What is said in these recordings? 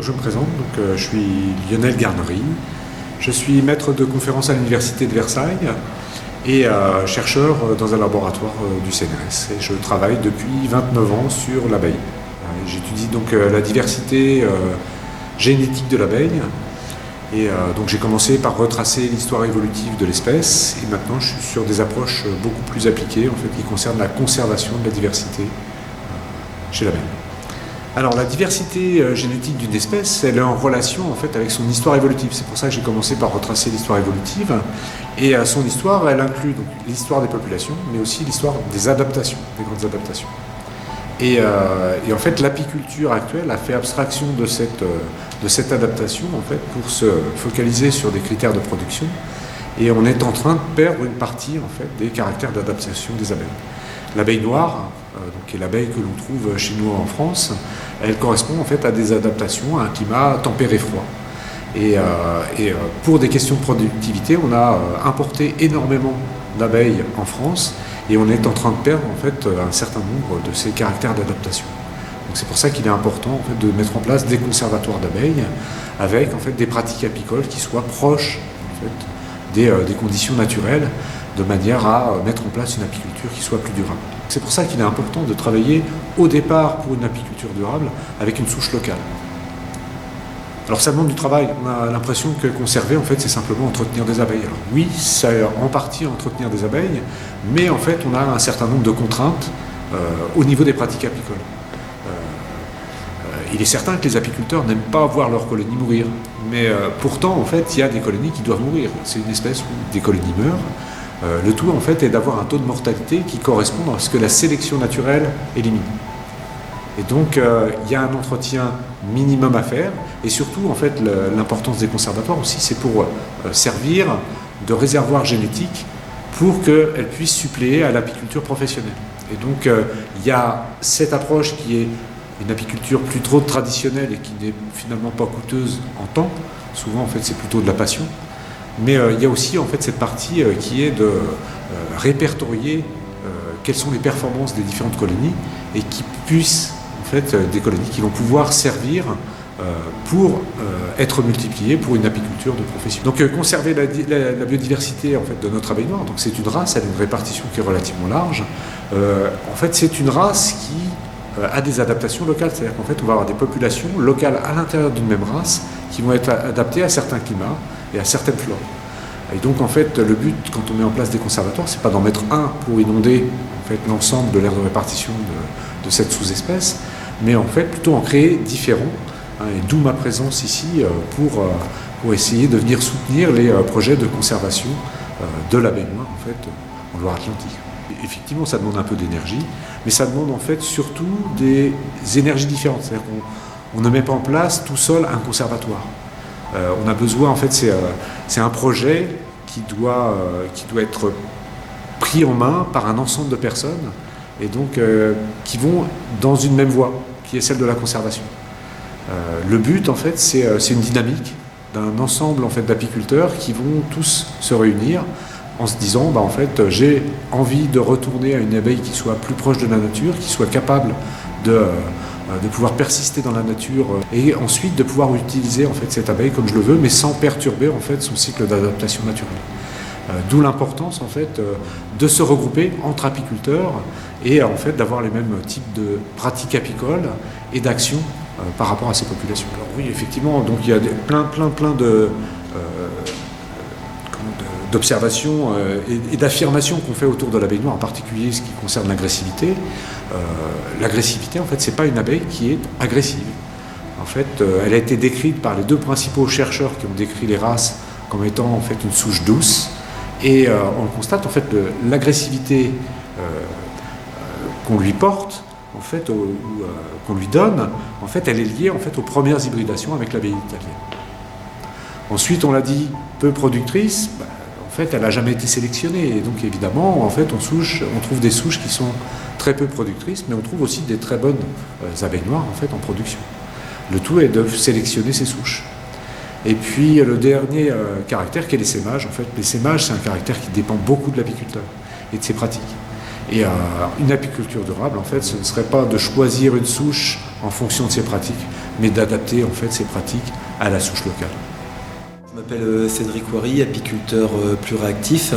je me présente, je suis Lionel Garnery, je suis maître de conférence à l'Université de Versailles et chercheur dans un laboratoire du CNRS. Et je travaille depuis 29 ans sur l'abeille. J'étudie donc la diversité génétique de l'abeille et donc j'ai commencé par retracer l'histoire évolutive de l'espèce et maintenant je suis sur des approches beaucoup plus appliquées en fait, qui concernent la conservation de la diversité chez l'abeille. Alors la diversité génétique d'une espèce, elle est en relation en fait avec son histoire évolutive. C'est pour ça que j'ai commencé par retracer l'histoire évolutive. Et son histoire, elle inclut l'histoire des populations, mais aussi l'histoire des adaptations, des grandes adaptations. Et en fait, l'apiculture actuelle a fait abstraction de cette adaptation en fait, pour se focaliser sur des critères de production. Et on est en train de perdre une partie en fait, des caractères d'adaptation des abeilles. L'abeille noire, qui est l'abeille que l'on trouve chez nous en France, elle correspond en fait à des adaptations à un climat tempéré froid. Et pour des questions de productivité, on a importé énormément d'abeilles en France et on est en train de perdre en fait un certain nombre de ces caractères d'adaptation. Donc c'est pour ça qu'il est important en fait, de mettre en place des conservatoires d'abeilles avec en fait, des pratiques apicoles qui soient proches en fait, des conditions naturelles, de manière à mettre en place une apiculture qui soit plus durable. C'est pour ça qu'il est important de travailler au départ pour une apiculture durable avec une souche locale. Alors ça demande du travail, on a l'impression que conserver en fait c'est simplement entretenir des abeilles. Alors oui, c'est en partie entretenir des abeilles, mais en fait on a un certain nombre de contraintes au niveau des pratiques apicoles. Il est certain que les apiculteurs n'aiment pas voir leurs colonies mourir, mais pourtant en fait il y a des colonies qui doivent mourir. C'est une espèce où des colonies meurent. Le tout en fait est d'avoir un taux de mortalité qui correspond à ce que la sélection naturelle élimine. Et donc il y a un entretien minimum à faire et surtout en fait l'importance des conservatoires aussi c'est pour servir de réservoir génétique pour qu'elles puissent suppléer à l'apiculture professionnelle. Et donc il y a cette approche qui est une apiculture plus trop traditionnelle et qui n'est finalement pas coûteuse en temps. Souvent en fait c'est plutôt de la passion. Mais il y a aussi en fait cette partie qui est de répertorier quelles sont les performances des différentes colonies et qui puissent en fait des colonies qui vont pouvoir servir pour être multipliées pour une apiculture de profession. Donc conserver la biodiversité en fait de notre abeille noire. Donc c'est une race, elle a une répartition qui est relativement large. En fait c'est une race qui a des adaptations locales, c'est-à-dire qu'en fait on va avoir des populations locales à l'intérieur d'une même race qui vont être adaptées à certains climats et à certaines flores. Et donc en fait le but quand on met en place des conservatoires, c'est pas d'en mettre un pour inonder en fait, l'ensemble de l'aire de répartition de cette sous-espèce, mais en fait plutôt en créer différents, et d'où ma présence ici pour essayer de venir soutenir les projets de conservation de l'abeille noire en fait en Loire-Atlantique. Effectivement ça demande un peu d'énergie, mais ça demande en fait surtout des énergies différentes, c'est-à-dire qu'on ne met pas en place tout seul un conservatoire. On a besoin, en fait, c'est un projet qui doit être pris en main par un ensemble de personnes et donc qui vont dans une même voie, qui est celle de la conservation. Le but, en fait, c'est une dynamique d'un ensemble en fait, d'apiculteurs qui vont tous se réunir en se disant, bah, en fait, j'ai envie de retourner à une abeille qui soit plus proche de la nature, qui soit capable de pouvoir persister dans la nature et ensuite de pouvoir utiliser en fait, cette abeille comme je le veux, mais sans perturber en fait, son cycle d'adaptation naturelle. D'où l'importance en fait, de se regrouper entre apiculteurs et en fait, d'avoir les mêmes types de pratiques apicoles et d'actions par rapport à ces populations. Alors oui, effectivement, donc, il y a plein d'observations et d'affirmations qu'on fait autour de l'abeille noire, en particulier ce qui concerne l'agressivité. L'agressivité, en fait, c'est pas une abeille qui est agressive. En fait, elle a été décrite par les deux principaux chercheurs qui ont décrit les races comme étant en fait une souche douce. Et on le constate, en fait, l'agressivité qu'on lui porte, en fait, qu'on lui donne, en fait, elle est liée en fait aux premières hybridations avec l'abeille italienne. Ensuite, on l'a dit, peu productrice. En fait, elle n'a jamais été sélectionnée. Et donc, évidemment, en fait, on trouve des souches qui sont très peu productrices, mais on trouve aussi des très bonnes abeilles noires, en fait, en production. Le tout est de sélectionner ces souches. Et puis, le dernier caractère, qui est l'essaimage. En fait, l'essaimage, c'est un caractère qui dépend beaucoup de l'apiculteur et de ses pratiques. Et une apiculture durable, en fait, ce ne serait pas de choisir une souche en fonction de ses pratiques, mais d'adapter en fait ses pratiques à la souche locale. Je m'appelle Cédric Wary, apiculteur plus réactif.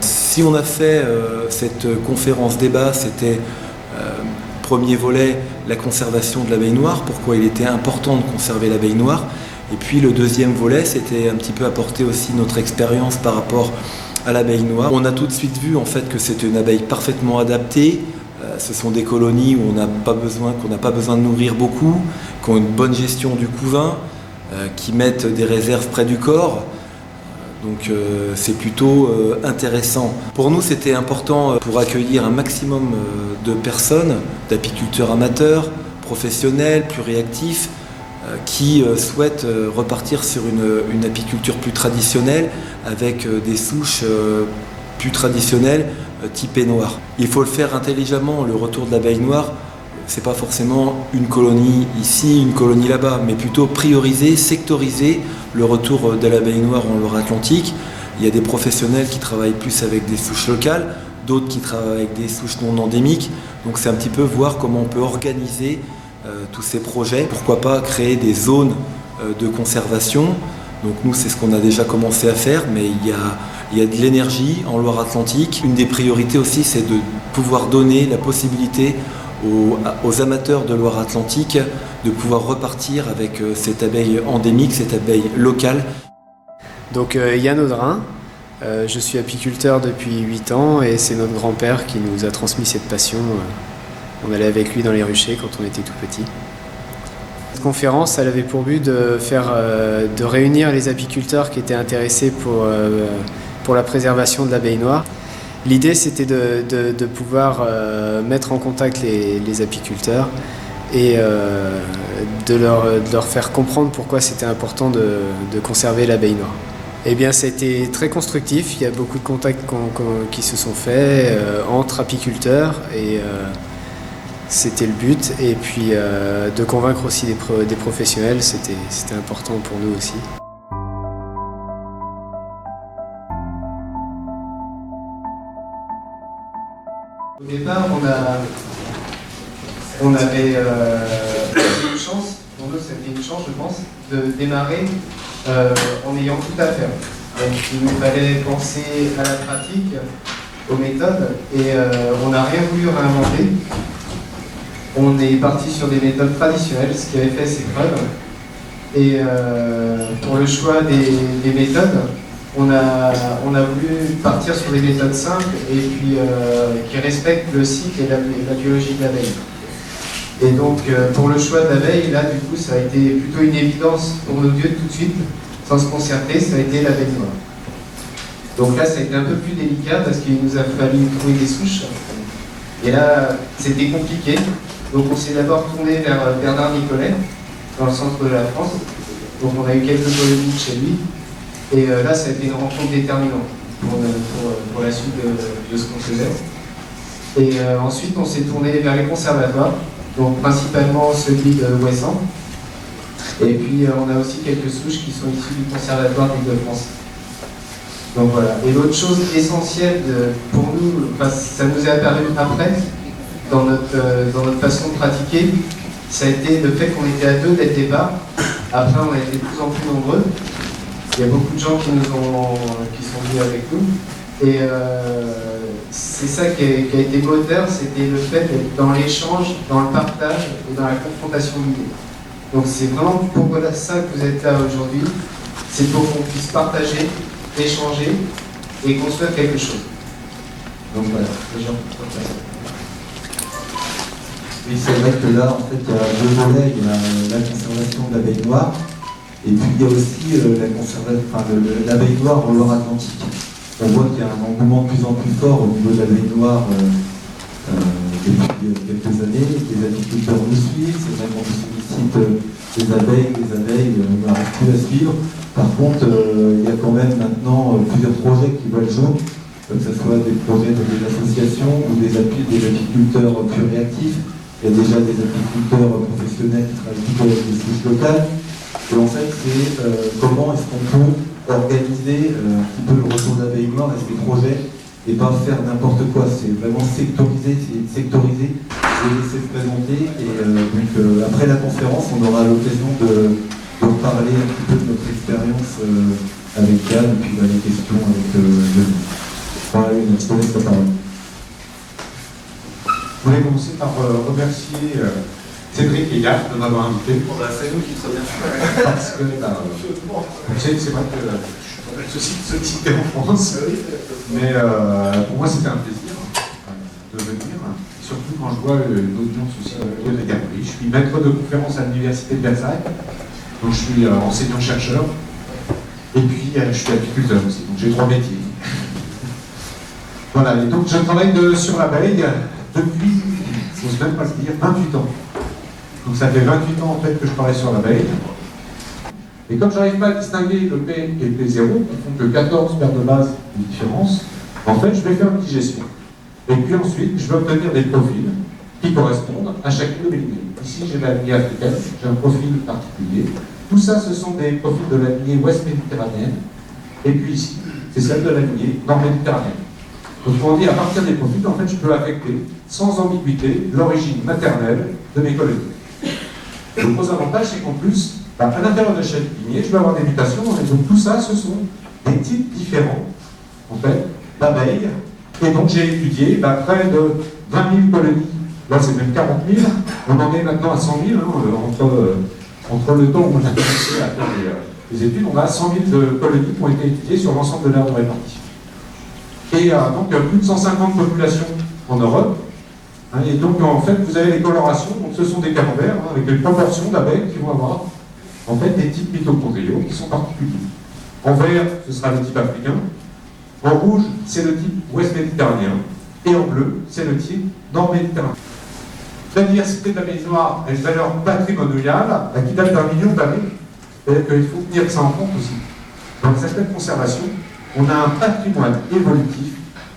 Si on a fait cette conférence débat, c'était premier volet, la conservation de l'abeille noire, pourquoi il était important de conserver l'abeille noire. Et puis le deuxième volet, c'était un petit peu apporter aussi notre expérience par rapport à l'abeille noire. On a tout de suite vu en fait que c'était une abeille parfaitement adaptée. Ce sont des colonies où qu'on n'a pas besoin de nourrir beaucoup, qui ont une bonne gestion du couvain, qui mettent des réserves près du corps. Donc c'est plutôt intéressant. Pour nous, c'était important pour accueillir un maximum de personnes, d'apiculteurs amateurs, professionnels, plus réactifs, qui souhaitent repartir sur une apiculture plus traditionnelle avec des souches plus traditionnelles typées noires. Il faut le faire intelligemment. Le retour de l'abeille noire, c'est pas forcément une colonie ici, une colonie là-bas, mais plutôt prioriser, sectoriser le retour de l'abeille noire en Loire-Atlantique. Il y a des professionnels qui travaillent plus avec des souches locales, d'autres qui travaillent avec des souches non endémiques. Donc c'est un petit peu voir comment on peut organiser tous ces projets. Pourquoi pas créer des zones de conservation. Donc nous, c'est ce qu'on a déjà commencé à faire, mais il y a de l'énergie en Loire-Atlantique. Une des priorités aussi, c'est de pouvoir donner la possibilité aux amateurs de Loire-Atlantique de pouvoir repartir avec cette abeille endémique, cette abeille locale. Donc Yann Audrin, je suis apiculteur depuis 8 ans et c'est notre grand-père qui nous a transmis cette passion. On allait avec lui dans les ruchers quand on était tout petit. Cette conférence, elle avait pour but de réunir les apiculteurs qui étaient intéressés pour la préservation de l'abeille noire. L'idée, c'était de pouvoir mettre en contact les apiculteurs et de leur faire comprendre pourquoi c'était important de conserver l'abeille noire. Eh bien, ça a été très constructif. Il y a beaucoup de contacts qui se sont faits entre apiculteurs et c'était le but. Et puis, de convaincre aussi des professionnels, c'était important pour nous aussi. Au départ, on avait une chance, pour nous c'était une chance je pense, de démarrer en ayant tout à faire. Donc il nous fallait penser à la pratique, aux méthodes, et on n'a rien voulu réinventer. On est parti sur des méthodes traditionnelles, ce qui avait fait ses preuves. Et pour le choix des méthodes, on a voulu partir sur des méthodes simples et puis qui respectent le cycle et la biologie de l'abeille. Et donc pour le choix de l'abeille, là du coup ça a été plutôt une évidence pour nos dieux tout de suite, sans se concerter, ça a été l'abeille noire. Donc là ça a été un peu plus délicat parce qu'il nous a fallu trouver des souches. Et là c'était compliqué. Donc on s'est d'abord tourné vers Bernard Nicolet, dans le centre de la France. Donc on a eu quelques colonies chez lui. Et là, ça a été une rencontre déterminante pour la suite de ce qu'on faisait. Et ensuite, on s'est tourné vers les conservatoires, donc principalement celui de Ouessant. Et puis, on a aussi quelques souches qui sont issues du conservatoire d'Île-de-France. Donc voilà. Et l'autre chose essentielle pour nous, ça nous est apparu après, dans notre façon de pratiquer, ça a été le fait qu'on était à deux dès le départ. Après, on a été de plus en plus nombreux. Il y a beaucoup de gens qui sont venus avec nous. Et c'est ça qui a été moteur, c'était le fait d'être dans l'échange, dans le partage et dans la confrontation d'idées. Donc c'est vraiment pour ça que vous êtes là aujourd'hui. C'est pour qu'on puisse partager, échanger et construire quelque chose. Donc voilà, les gens. Oui, c'est vrai que là, en fait, il y a deux volets. Il y a la conservation de l'abeille noire. Et puis il y a aussi l'abeille noire en Loire-Atlantique. On voit qu'il y a un engouement de plus en plus fort au niveau de l'abeille noire depuis quelques années. Les apiculteurs nous suivent, c'est vrai qu'on sollicite les abeilles, on n'arrive plus à suivre. Par contre, il y a quand même maintenant plusieurs projets qui voient le jour, que ce soit des projets des associations ou des apiculteurs plus réactifs. Il y a déjà des apiculteurs professionnels qui travaillent plutôt avec des souches locales. Et en fait, c'est comment est-ce qu'on peut organiser un petit peu le retour d'abeille noire et ces projets et pas faire n'importe quoi. C'est vraiment sectoriser, et laisser se présenter. Et après la conférence, on aura l'occasion de reparler un petit peu de notre expérience avec Yann, et puis les questions avec Denis. Voilà, je te laisse la parole. Je voulais commencer par remercier Cédric et Yann de m'avoir invité. C'est nous qui te remercions. Parce que c'est vrai que je suis sollicité en France, mais pour moi c'était un plaisir de venir, surtout quand je vois une audience aussi regardée. Je suis maître de conférence à l'Université de Versailles, donc je suis enseignant-chercheur, et puis je suis apiculteur aussi, donc j'ai 3 métiers. Voilà, et donc je travaille sur l'abeille depuis, je n'ose même pas le dire, 28 ans. Donc ça fait 28 ans en fait que je travaille sur l'abeille. Et comme je n'arrive pas à distinguer le P et le P0, qui font que 14 paires de bases de différence, en fait je vais faire une digestion. Et puis ensuite, je vais obtenir des profils qui correspondent à chacune de mes lignées. Ici j'ai la lignée africaine, j'ai un profil particulier. Tout ça, ce sont des profils de la lignée ouest méditerranéenne. Et puis ici, c'est celle de la lignée nord méditerranéenne. Donc on dit, à partir des profils, en fait, je peux affecter sans ambiguïté l'origine maternelle de mes colonies. Le gros avantage, c'est qu'en plus, à l'intérieur de chaque lignée, je vais avoir des mutations, et donc tout ça, ce sont des types différents, en fait, d'abeilles. Et donc j'ai étudié près de 20 000 colonies, là c'est même 40 000, on en est maintenant à 100 000, entre le temps où on a commencé à faire les études, on a 100 000 de colonies qui ont été étudiées sur l'ensemble de l'aire de répartition. Et donc plus de 150 populations en Europe. Et donc en fait vous avez les colorations, donc ce sont des camemberts avec des proportions d'abeilles qui vont avoir en fait des types mitochondriaux qui sont particuliers. En vert, ce sera le type africain. En rouge, c'est le type ouest méditerranéen. Et en bleu, c'est le type nord méditerranéen. La diversité de l'abeille noire a une valeur patrimoniale qui date d'1 million d'années. C'est-à-dire qu'il faut tenir ça en compte aussi. Dans les aspects de conservation, on a un patrimoine évolutif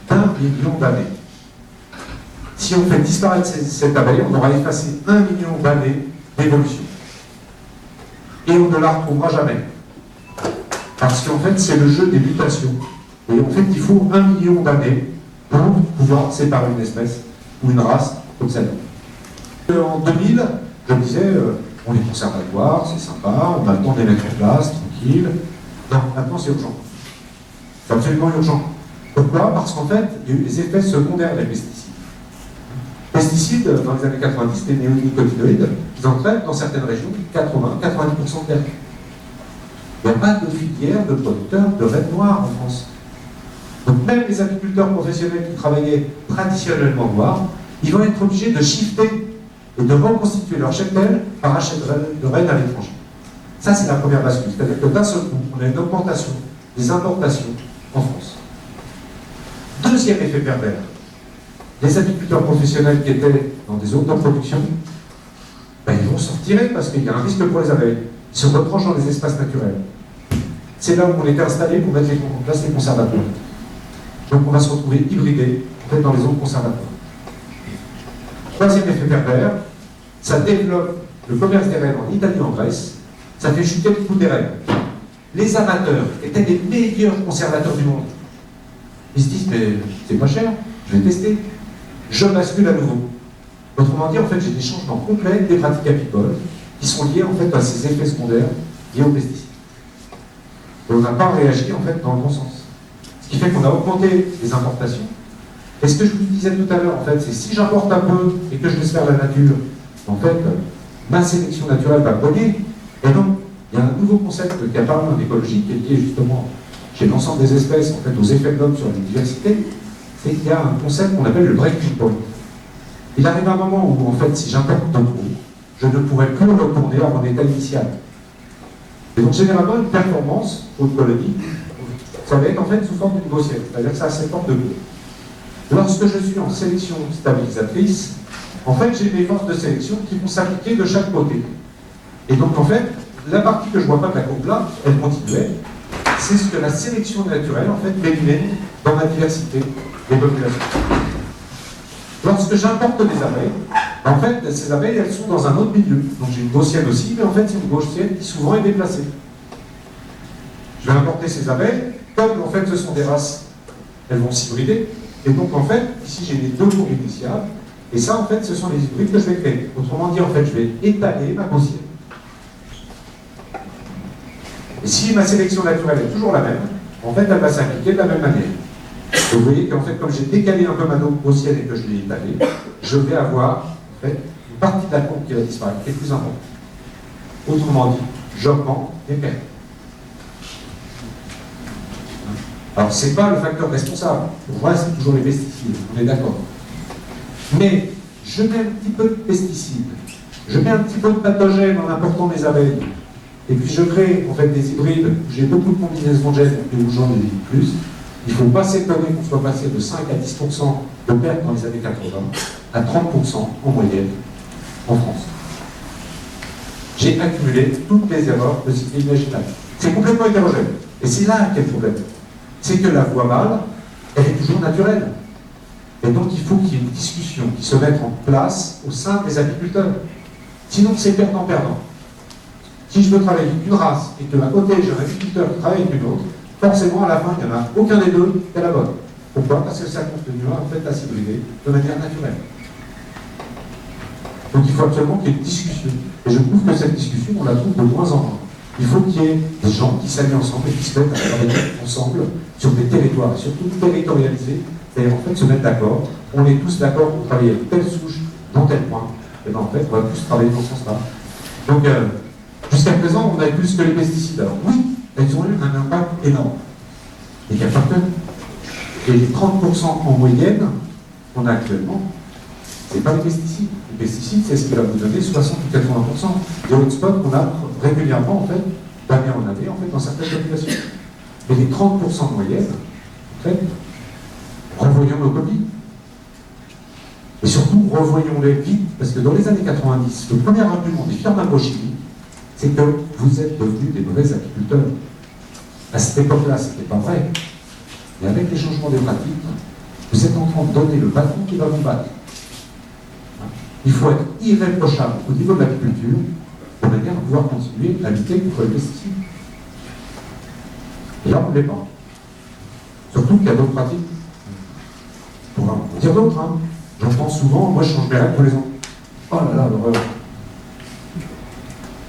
d'1 million d'années. Si on fait disparaître cette abeille, on aura effacé 1 million d'années d'évolution. Et on ne la retrouvera jamais. Parce qu'en fait, c'est le jeu des mutations. Et en fait, il faut 1 million d'années pour pouvoir séparer une espèce ou une race comme celle-là. En 2000, je me disais, on est conservatoire, c'est sympa, on a le temps de les mettre en place, tranquille. Non, maintenant c'est urgent. C'est absolument urgent. Pourquoi? Parce qu'en fait, il y a eu des effets secondaires des pesticides. Les pesticides, dans les années 90, les néonicotinoïdes, ils entraînent dans certaines régions 80-90% de terres. Il n'y a pas de filière de producteurs de raies noires en France. Donc même les agriculteurs professionnels qui travaillaient traditionnellement noirs, ils vont être obligés de shifter et de reconstituer leur cheptel par achat de rennes à l'étranger. Ça, c'est la première bascule. C'est-à-dire que d'un seul coup, on a une augmentation des importations en France. Deuxième effet pervers, les agriculteurs professionnels qui étaient dans des zones de production, ils vont se retirer parce qu'il y a un risque pour les abeilles. Ils se retranchent dans les espaces naturels. C'est là où on était installé pour mettre en place les conservatoires. Donc on va se retrouver hybridé, en fait, dans les zones conservatoires. Troisième effet pervers, ça développe le commerce des rennes en Italie et en Grèce, ça fait chuter le coût des rennes. Les amateurs étaient les meilleurs conservateurs du monde. Ils se disent, mais c'est pas cher, je vais tester. Je bascule à nouveau. Autrement dit, en fait, j'ai des changements complets des pratiques apicoles qui sont liés en fait à ces effets secondaires liés aux pesticides. Et on n'a pas réagi en fait dans le bon sens. Ce qui fait qu'on a augmenté les importations. Et ce que je vous disais tout à l'heure, en fait, c'est si j'importe un peu et que je laisse faire la nature, en fait, ma sélection naturelle va polluer. Et donc, il y a un nouveau concept qui apparaît en écologie qui est lié justement chez l'ensemble des espèces, en fait, aux effets de l'homme sur la biodiversité. C'est qu'il y a un concept qu'on appelle le breaking point. Il arrive un moment où, en fait, si j'importe de trop, je ne pourrai plus retourner à mon état initial. Et donc, généralement, une performance pour une colonie, ça va être en fait sous forme d'une gaussienne, c'est-à-dire que ça a cette forme de bleu. Lorsque je suis en sélection stabilisatrice, en fait, j'ai des forces de sélection qui vont s'appliquer de chaque côté. Et donc, en fait, la partie que je ne vois pas de la courbe là, elle continuait. C'est ce que la sélection naturelle, en fait, m'élimine dans ma diversité des populations. Lorsque j'importe des abeilles, en fait, ces abeilles, elles sont dans un autre milieu. Donc j'ai une gaussienne aussi, mais en fait, c'est une gaussienne qui souvent est déplacée. Je vais importer ces abeilles, comme en fait, ce sont des races elles vont s'hybrider. Et donc en fait, ici j'ai les deux courbes initiales, et ça en fait ce sont les hybrides que je vais créer. Autrement dit, en fait, je vais étaler ma gaussienne. Et si ma sélection naturelle est toujours la même, en fait elle va s'appliquer de la même manière. Vous voyez qu'en fait, comme j'ai décalé un peu ma gaussienne et que je l'ai étalée, je vais avoir en fait, une partie de la courbe qui va disparaître, qui est plus importante. Autrement dit, j'augmente mes pertes. Alors, ce n'est pas le facteur responsable. Pour moi, c'est toujours les pesticides, on est d'accord. Mais je mets un petit peu de pesticides, je mets un petit peu de pathogènes en important mes abeilles, et puis je crée en fait des hybrides où j'ai beaucoup de combinaisons de gènes et où j'en ai plus. Il ne faut pas s'étonner qu'on soit passé de 5 à 10% de pertes dans les années 80 à 30% en moyenne en France. J'ai accumulé toutes les erreurs de cycle imaginable. C'est complètement hétérogène. Et c'est là quel problème. C'est que la voie mâle, elle est toujours naturelle. Et donc il faut qu'il y ait une discussion qui se mette en place au sein des apiculteurs. Sinon c'est perdant-perdant. Si je veux travailler avec une race et qu'à côté j'ai un apiculteur qui travaille avec une autre, forcément à la fin il n'y en a aucun des deux qui est la bonne. Pourquoi? Parce que ça continuera en fait à s'hybrider de manière naturelle. Donc il faut absolument qu'il y ait une discussion. Et je trouve que cette discussion, on la trouve de moins en moins. Il faut qu'il y ait des gens qui s'allient ensemble et qui se mettent à travailler ensemble sur des territoires, et surtout territorialisés, c'est-à-dire en fait se mettre d'accord. On est tous d'accord pour travailler avec telle souche dans tel point. Et bien en fait, on va tous travailler dans ce sens-là. Donc jusqu'à présent, on a plus que les pesticides. Alors oui, elles ont eu un impact énorme. Et il n'y a pas que. Et les 30% en moyenne qu'on a actuellement, ce n'est pas les pesticides. Les pesticides, c'est ce qui va vous donner 60 ou 80% des hotspots qu'on a régulièrement, en fait, d'année en année, en fait, dans certaines populations. Mais les 30% de moyenne, en fait, revoyons nos copies. Et surtout, revoyons-les vite, parce que dans les années 90, le premier argument des firmes agrochimiques, c'est que vous êtes devenus des vrais apiculteurs. À cette époque-là, ce n'était pas vrai. Mais avec les changements des pratiques, vous êtes en train de donner le bâton qui va vous battre. Il faut être irréprochable au niveau de l'agriculture de manière à pouvoir continuer à lutter contre les pesticides. Et là, on ne l'est pas. Surtout qu'il y a d'autres pratiques. On va en dire d'autres. Hein. J'entends souvent, moi je change mes règles tous les ans. Oh là là, l'horreur.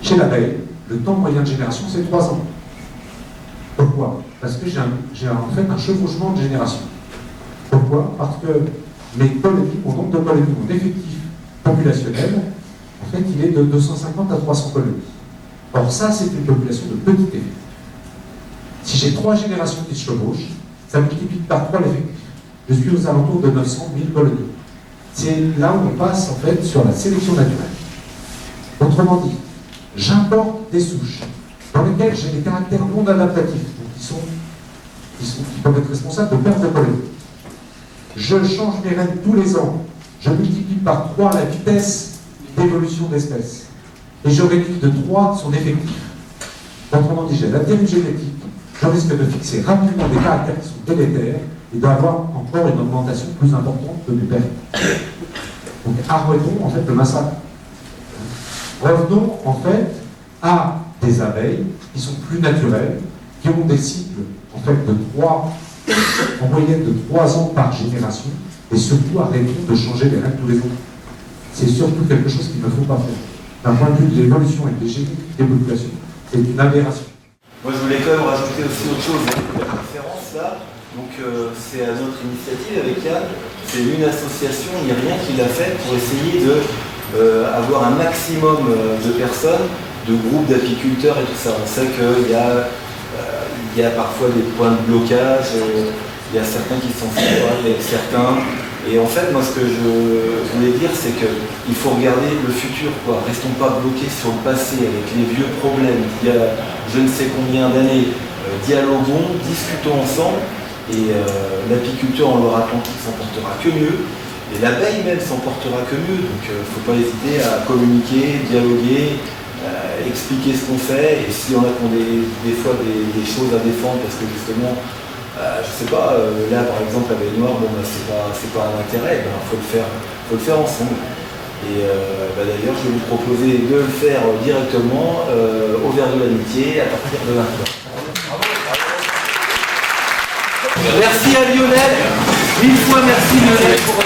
Chez l'abeille, le temps moyen de génération, c'est 3 ans. Pourquoi? Parce que j'ai en fait un chevauchement de génération. Pourquoi? Parce que mes colonies, mon nombre de colonies, mon effectif populationnel, en fait, il est de 250 à 300 colonies. Or, ça, c'est une population de petit effet. Si j'ai 3 générations qui se chevauchent, ça multiplie par 3 l'effectif. Je suis aux alentours de 900 000 colonies. C'est là où on passe, en fait, sur la sélection naturelle. Autrement dit, j'importe des souches dans lesquelles j'ai des caractères non adaptatifs, donc qui peuvent être responsables de perte de colonies. Je change mes règles tous les ans. Je multiplie par 3 la vitesse d'évolution d'espèces. Et je réduis de 3 son effectif. Autrement dit, j'ai la dérive génétique. Je risque de fixer rapidement des caractères qui sont délétères et d'avoir encore une augmentation plus importante de mes pertes. Donc arrêtons en fait le massacre. Revenons en fait à des abeilles qui sont plus naturelles, qui ont des cycles en fait de 3, en moyenne de 3 ans par génération, et surtout arrêtons de changer les règles tous les ans. C'est surtout quelque chose qu'il ne faut pas faire. D'un point de vue de l'évolution et des génétiques des populations, c'est une aberration. Moi je voulais quand même rajouter aussi autre chose avec la conférence là. Donc c'est à notre initiative avec Yann, c'est une association, il n'y a rien qui l'a fait pour essayer de avoir un maximum de personnes, de groupes d'apiculteurs et tout ça. On sait qu'il y a parfois des points de blocage, il y a certains qui sont favorables avec certains. Et en fait, moi ce que je voulais dire, c'est qu'il faut regarder le futur, quoi. Restons pas bloqués sur le passé avec les vieux problèmes. Il y a je ne sais combien d'années, dialoguons, discutons ensemble. Et l'apiculteur en Loire-Atlantique s'en portera que mieux, et l'abeille même s'en portera que mieux. Donc il ne faut pas hésiter à communiquer, dialoguer, expliquer ce qu'on fait. Et si on a des fois des choses à défendre, parce que justement, je sais pas, là par exemple l'abeille noire, bon, c'est pas un intérêt, faut le faire ensemble. Et d'ailleurs je vais vous proposer de le faire directement au Verre de l'Amitié à partir de maintenant. Bravo. Merci à Lionel. 1000 fois merci Lionel pour